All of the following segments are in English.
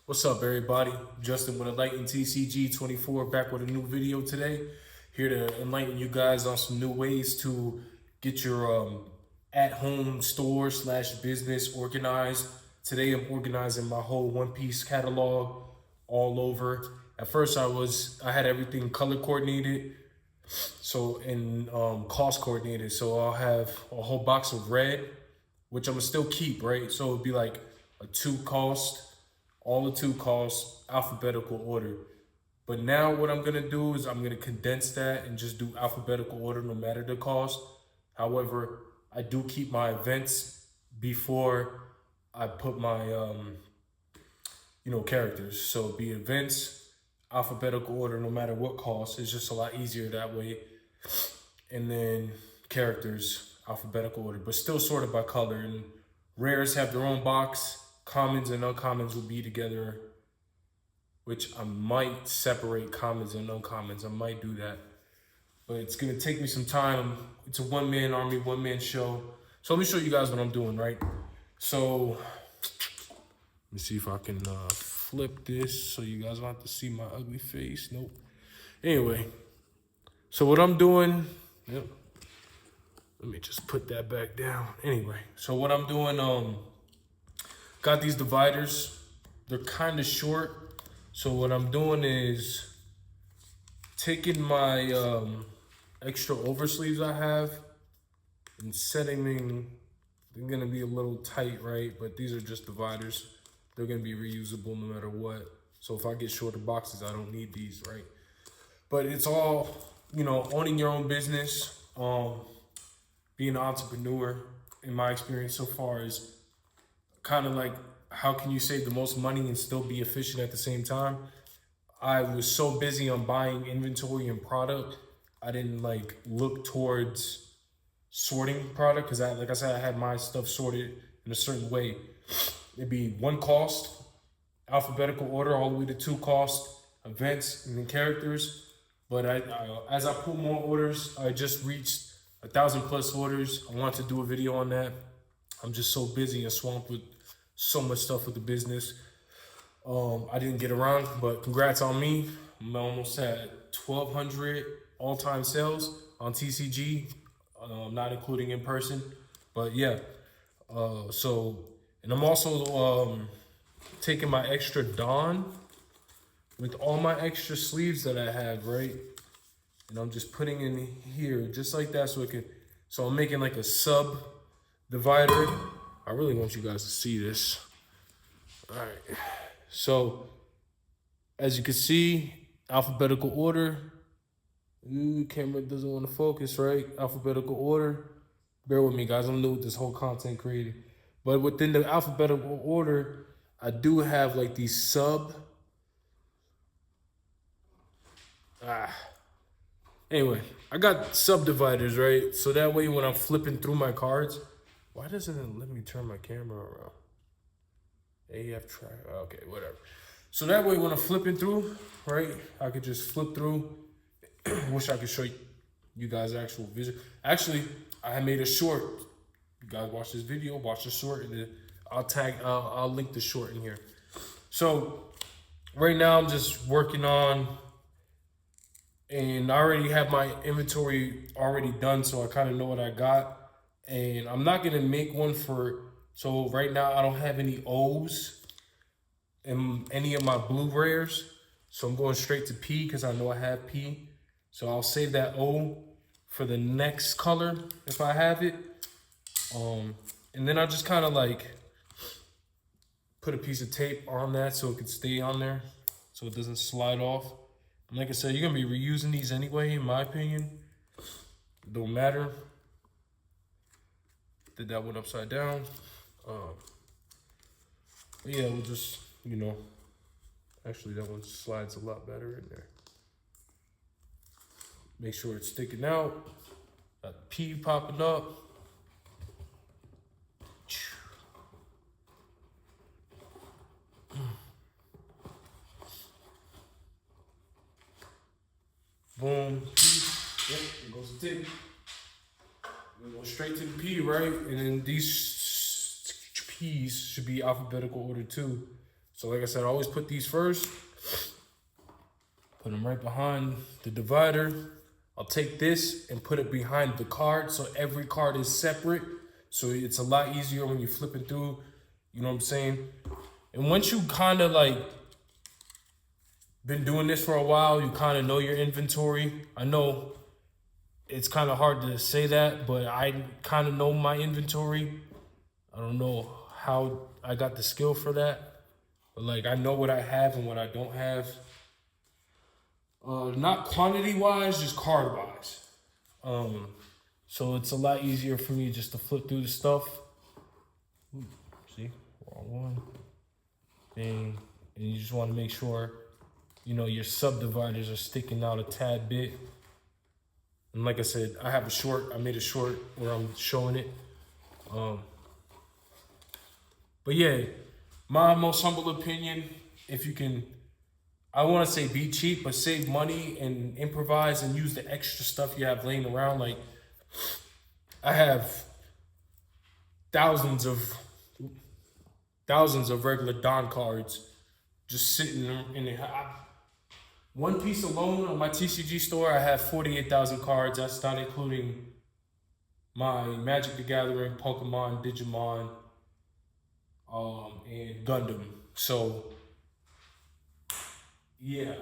What's up, everybody? Justin with Enlightened TCG 24 back with a new video today. Here to enlighten you guys on some new ways to get your at-home store slash business organized. Today I'm organizing my whole One Piece catalog all over. At first I had everything color coordinated, and cost coordinated. So I'll have a whole box of red, which I'm gonna still keep, right? So it'd be like a all the two costs, alphabetical order. But now what I'm gonna do is I'm gonna condense that and just do alphabetical order no matter the cost. However, I do keep my events before I put my characters. So be events, alphabetical order no matter what cost. It's just a lot easier that way. And then characters, alphabetical order, but still sorted by color. And rares have their own box. Commons and uncommons will be together, which I might separate commons and uncommons. I might do that, but it's gonna take me some time. It's a one-man army, one-man show. So let me show you guys what I'm doing, right? So let me see if I can flip this so you guys don't have to see my ugly face. Nope. Anyway, so what I'm doing, let me just put that back down. Anyway, so what I'm doing, got these dividers. They're kind of short. So what I'm doing is taking my extra oversleeves I have and setting them. They're gonna be a little tight, right? But these are just dividers. They're gonna be reusable no matter what. So if I get shorter boxes, I don't need these, right? But it's all, owning your own business, being an entrepreneur, in my experience so far, is kind of like, how can you save the most money and still be efficient at the same time? I was so busy on buying inventory and product, I didn't look towards sorting product, because like I said, I had my stuff sorted in a certain way. It'd be one cost, alphabetical order, all the way to two cost, events, and then characters. But as I pull more orders, I just reached 1,000+ orders. I want to do a video on that. I'm just so busy and swamped with so much stuff with the business. I didn't get around, but congrats on me. I'm almost at 1,200 all-time sales on TCG, not including in person. But yeah, and I'm also taking my extra Dawn with all my extra sleeves that I have, right? And I'm just putting in here just like that, so I'm making like a sub divider. I really want you guys to see this. All right. So as you can see, alphabetical order. Camera doesn't want to focus, right? Alphabetical order. Bear with me, guys. I'm new with this whole content creating. But within the alphabetical order, I do have like these Anyway, I got subdividers, right? So that way when I'm flipping through my cards, why doesn't it let me turn my camera around? AF track, okay, whatever. So that way when I'm flipping through, right, I could just flip through. Wish I could show you guys actual vision. Actually, I made a short. You guys watch this video, watch the short, and then I'll link the short in here. So right now I'm just working on, and I already have my inventory already done, so I kind of know what I got. And I'm not gonna make one so right now I don't have any O's in any of my blue rares. So I'm going straight to P because I know I have P. So I'll save that O for the next color if I have it. And then I'll just kind of put a piece of tape on that so it could stay on there, so it doesn't slide off. And like I said, you're gonna be reusing these anyway, in my opinion. It don't matter. Did that one upside down. But yeah, we'll just, actually that one slides a lot better in there. Make sure it's sticking out. Got the P popping up. Boom. Yep, there goes the tape. We go straight to the P, right? And then these P's should be alphabetical order too. So like I said, I always put these first. Put them right behind the divider. I'll take this and put it behind the card so every card is separate. So it's a lot easier when you're flipping through, you know what I'm saying? And once you kind of like been doing this for a while, you kind of know your inventory. I know it's kind of hard to say that, but I kind of know my inventory. I don't know how I got the skill for that, but like I know what I have and what I don't have. Not quantity wise, just card wise. So it's a lot easier for me just to flip through the stuff. Ooh, see, wrong one. Bang. And you just want to make sure, you know, your subdividers are sticking out a tad bit. And like I said, I have a short, I made a short where I'm showing it. But yeah, my most humble opinion, if you can, I want to say be cheap, but save money and improvise and use the extra stuff you have laying around. Like I have thousands of regular Don cards just sitting in it. One Piece alone on my TCG store, I have 48,000 cards. That's not including my Magic the Gathering, Pokemon, Digimon, and Gundam. So yeah,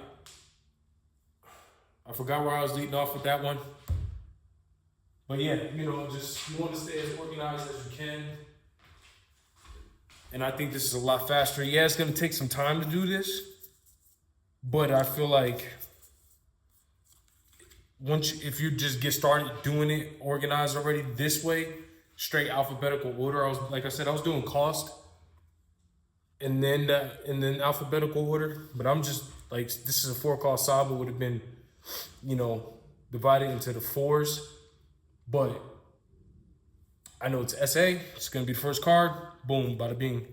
I forgot where I was leading off with that one. But yeah, you know, just you want to stay as organized as you can. And I think this is a lot faster. Yeah, it's going to take some time to do this. But I feel like if you just get started doing it organized already this way, straight alphabetical order. Like I said, I was doing cost and then alphabetical order. But I'm just like, this is a 4-cost Saba, would have been, you know, divided into the 4s. But I know it's SA. It's gonna be the first card. Boom, bada bing.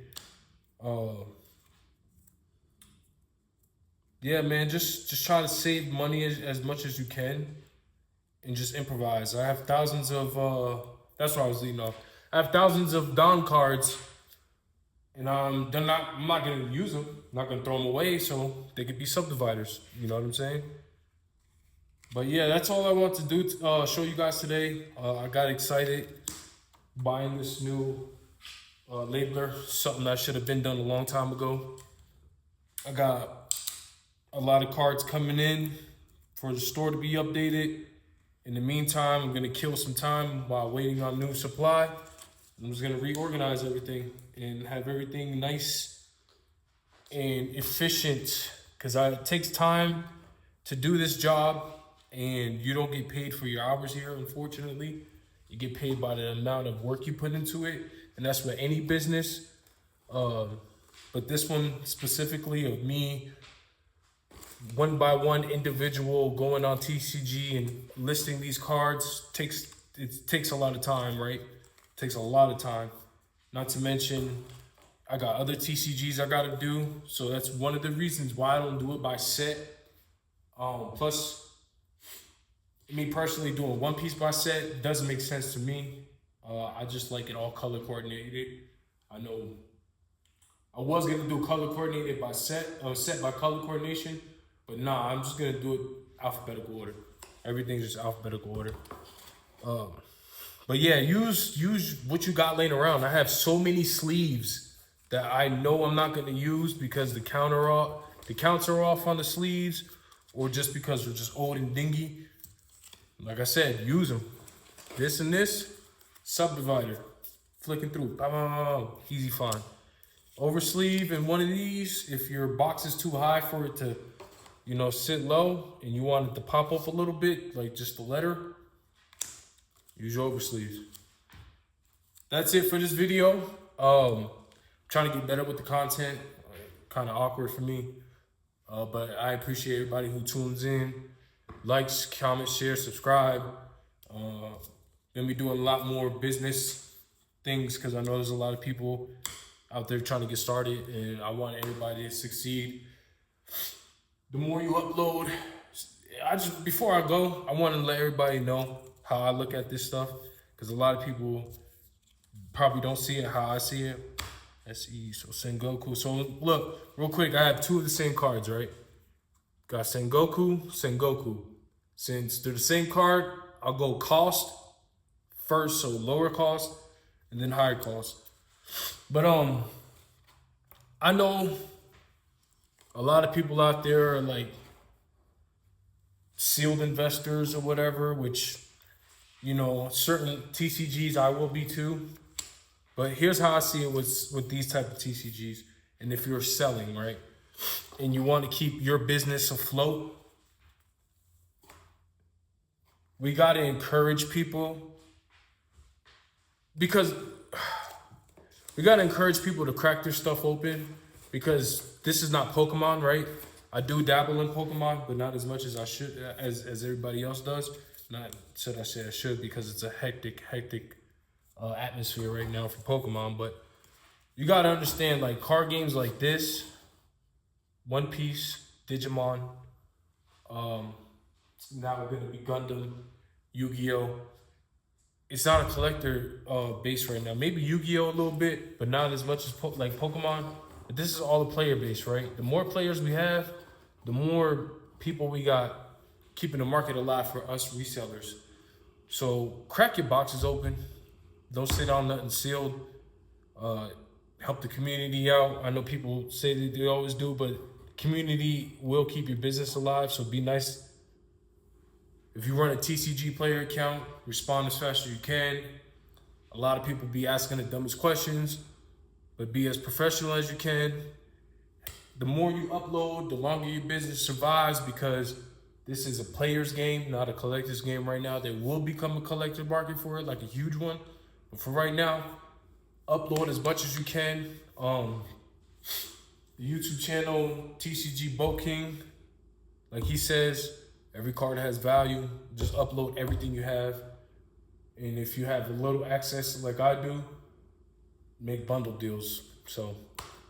Yeah, man, just try to save money as much as you can and just improvise. I have thousands of, that's what I was leading off. I have thousands of Don cards and I'm not gonna use them. I'm not gonna throw them away so they could be subdividers. You know what I'm saying? But yeah, that's all I want to do to show you guys today. I got excited buying this new labeler, something that should have been done a long time ago. I got a lot of cards coming in for the store to be updated. In the meantime, I'm gonna kill some time while waiting on new supply. I'm just gonna reorganize everything and have everything nice and efficient, because it takes time to do this job and you don't get paid for your hours here, unfortunately. You get paid by the amount of work you put into it, and that's with any business. But this one specifically of me, one by one individual going on TCG and listing these cards takes a lot of time, right? It takes a lot of time. Not to mention, I got other TCGs I gotta do. So that's one of the reasons why I don't do it by set. Plus, me personally doing One Piece by set doesn't make sense to me. I just like it all color coordinated. I know I was gonna do color coordinated by set by color coordination, but nah, I'm just gonna do it alphabetical order. Everything's just alphabetical order. But yeah, use what you got laying around. I have so many sleeves that I know I'm not gonna use because the counts are off on the sleeves, or just because they're just old and dingy. Like I said, use them. This and this, subdivider, flicking through, easy find. Oversleeve in one of these, if your box is too high for it to, you know, sit low and you want it to pop up a little bit, like just the letter, use your oversleeves. That's it for this video. Trying to get better with the content, kind of awkward for me. But I appreciate everybody who tunes in, likes, comments, share, subscribe. Gonna be doing a lot more business things because I know there's a lot of people out there trying to get started, and I want everybody to succeed. The more you upload, before I go, I want to let everybody know how I look at this stuff, because a lot of people probably don't see it how I see it. SE, so Sengoku. So look, real quick, I have two of the same cards, right? Got Sengoku. Since they're the same card, I'll go cost first, so lower cost, and then higher cost. But I know a lot of people out there are like sealed investors or whatever, which, you know, certain TCGs I will be too. But here's how I see it with these type of TCGs. And if you're selling, right, and you want to keep your business afloat, we got to encourage people, because we got to encourage people to crack their stuff open, because this is not Pokemon, right? I do dabble in Pokemon, but not as much as I should, as everybody else does. Not should I say I should, because it's a hectic atmosphere right now for Pokemon. But you gotta understand, like, card games like this, One Piece, Digimon, now we're gonna be Gundam, Yu-Gi-Oh. It's not a collector base right now. Maybe Yu-Gi-Oh a little bit, but not as much as like Pokemon. But this is all the player base, right? The more players we have, the more people we got keeping the market alive for us resellers. So crack your boxes open. Don't sit on nothing sealed. Help the community out. I know people say that they always do, but community will keep your business alive. So be nice. If you run a TCGplayer account, respond as fast as you can. A lot of people be asking the dumbest questions, but be as professional as you can. The more you upload, the longer your business survives, because this is a player's game, not a collector's game right now. There will become a collector market for it, like a huge one. But for right now, upload as much as you can. The YouTube channel, TCG Boat King, like he says, every card has value. Just upload everything you have. And if you have a little access like I do, make bundle deals. So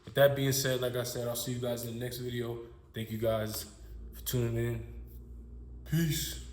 with that being said, like I said, I'll see you guys in the next video. Thank you guys for tuning in. Peace.